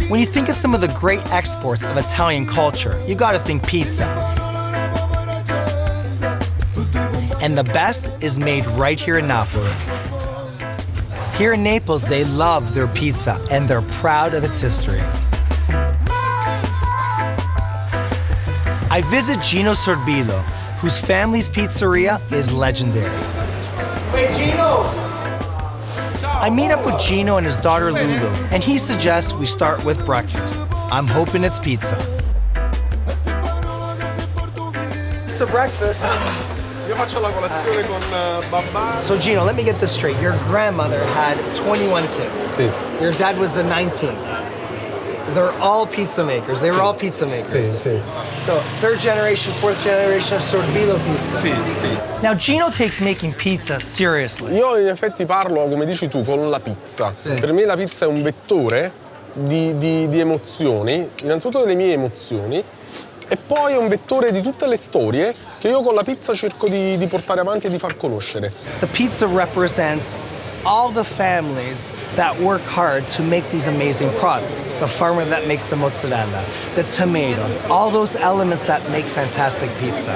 When you think of some of the great exports of Italian culture, you gotta think pizza. And the best is made right here in Napoli. Here in Naples, they love their pizza and they're proud of its history. I visit Gino Sorbillo, whose family's pizzeria is legendary. Wait, Gino! I meet up with Gino and his daughter Lulu, and he suggests we start with breakfast. I'm hoping it's pizza. It's a breakfast. Io faccio la colazione con babà. So Gino, let me get this straight. Your grandmother had 21 kids. Sì. Your dad was the 19th. They're all pizza makers. They were all pizza makers. Sì, sì. So third generation, fourth generation of Sorbillo pizza. Sì, sì. Now Gino takes making pizza seriously. Io in effetti parlo, come dici tu, con la pizza. Sì. Per me la pizza è un vettore di emozioni, innanzitutto delle mie emozioni, e poi è un vettore di tutte le storie che io con la pizza cerco di portare avanti e di far conoscere. The pizza represents all the families that work hard to make these amazing products. The farmer that makes the mozzarella, the tomatoes, all those elements that make fantastic pizza.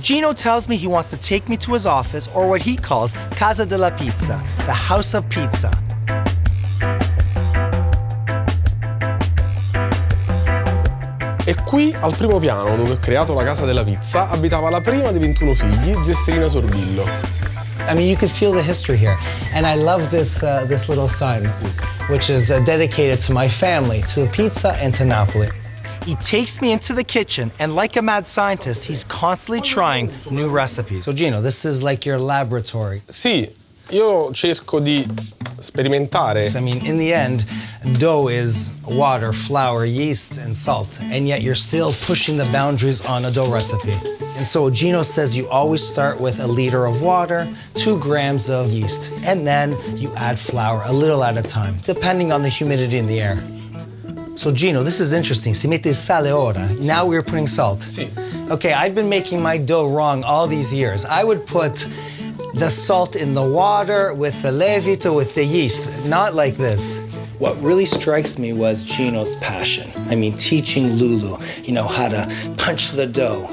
Gino tells me he wants to take me to his office, or what he calls Casa della Pizza, the house of pizza. E qui, al primo piano, dove ho creato la casa della pizza, abitava la prima dei 21 figli, Zesterina Sorbillo. I mean, you could feel the history here. And I love this little sign, which is dedicated to my family, to pizza and to Napoli. He takes me into the kitchen, and like a mad scientist, he's constantly trying new recipes. So Gino, this is like your laboratory. Sì, io cerco di sperimentare. I mean, in the end, dough is water, flour, yeast, and salt, and yet you're still pushing the boundaries on a dough recipe. And so Gino says you always start with a liter of water, 2 grams of yeast, and then you add flour a little at a time, depending on the humidity in the air. So Gino, this is interesting. Si mette il sale ora. Now we're putting salt. Sì. Okay, I've been making my dough wrong all these years. I would put the salt in the water with the lievito, with the yeast, not like this. What really strikes me was Gino's passion. I mean, teaching Lulu, how to punch the dough.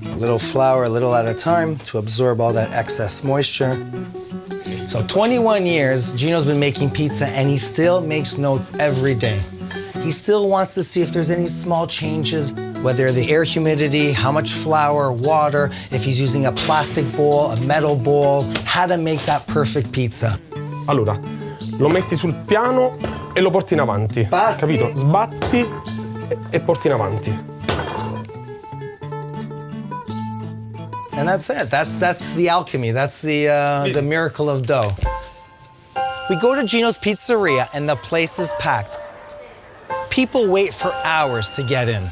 A little flour, a little at a time to absorb all that excess moisture. So 21 years, Gino's been making pizza, and he still makes notes every day. He still wants to see if there's any small changes, whether the air humidity, how much flour, water, if he's using a plastic bowl, a metal bowl, how to make that perfect pizza. Allora, lo metti sul piano e lo porti in avanti. Sbatti. Capito? Sbatti e porti in avanti. And that's it. That's the alchemy. That's the miracle of dough. We go to Gino's Pizzeria, and the place is packed. People wait for hours to get in.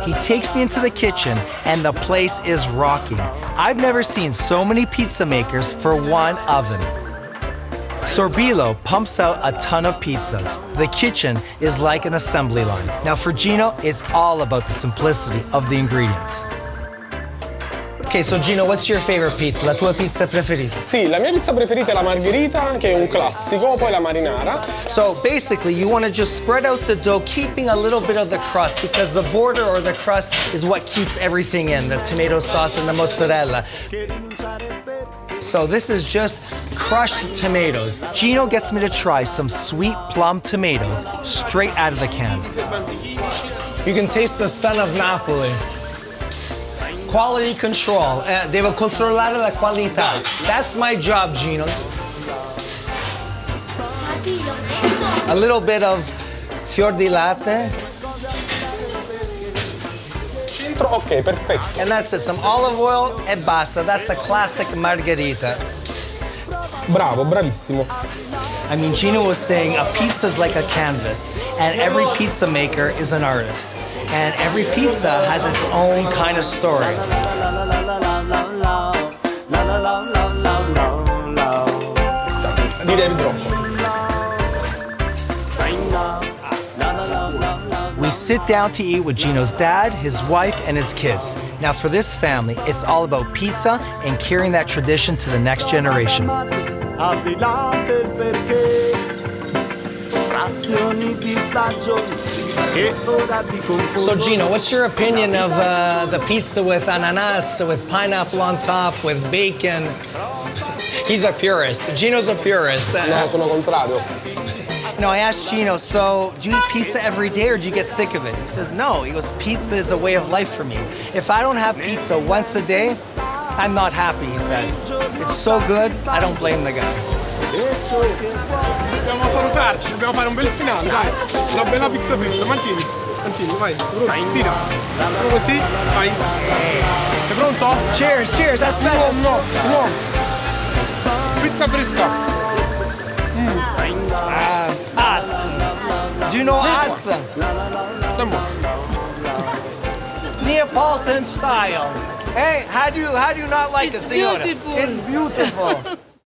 He takes me into the kitchen, and the place is rocking. I've never seen so many pizza makers for one oven. Sorbillo pumps out a ton of pizzas. The kitchen is like an assembly line. Now for Gino, it's all about the simplicity of the ingredients. Okay, so Gino, what's your favorite pizza? La tua pizza preferita? Sì, la mia pizza preferita è la margherita, che è un classico, poi la marinara. So basically, you want to just spread out the dough, keeping a little bit of the crust, because the border or the crust is what keeps everything in, the tomato sauce and the mozzarella. So this is just crushed tomatoes. Gino gets me to try some sweet plum tomatoes straight out of the can. You can taste the son of Napoli. Quality control. Devo controllare la qualità. That's my job, Gino. A little bit of fior di latte. Ok, perfetto. And that's it. Some olive oil e basta. That's the classic margherita. Bravo, bravissimo. I mean, Gino was saying a pizza is like a canvas, and every pizza maker is an artist. And every pizza has its own kind of story. Di David Rocco. we sit down to eat with Gino's dad, his wife, and his kids. Now for this family, it's all about pizza and carrying that tradition to the next generation. So Gino, what's your opinion of the pizza with ananas, with pineapple on top, with bacon? He's a purist. Gino's a purist. No, sono contrario. No, I asked Gino, so do you eat pizza every day or do you get sick of it? He says, no. He goes, pizza is a way of life for me. If I don't have pizza once a day, I'm not happy, he said. It's so good, I don't blame the guy. Dobbiamo salutarci, dobbiamo fare un bel finale, dai. Una bella pizza fritta, mantieni, vai. Tira. Così, vai. Sei pronto? Cheers, cheers, that's better. No. Pizza fritta. Azz. Do you know Azz? Neapolitan style. Hey, how do you not like it, signora? Beautiful. It's beautiful.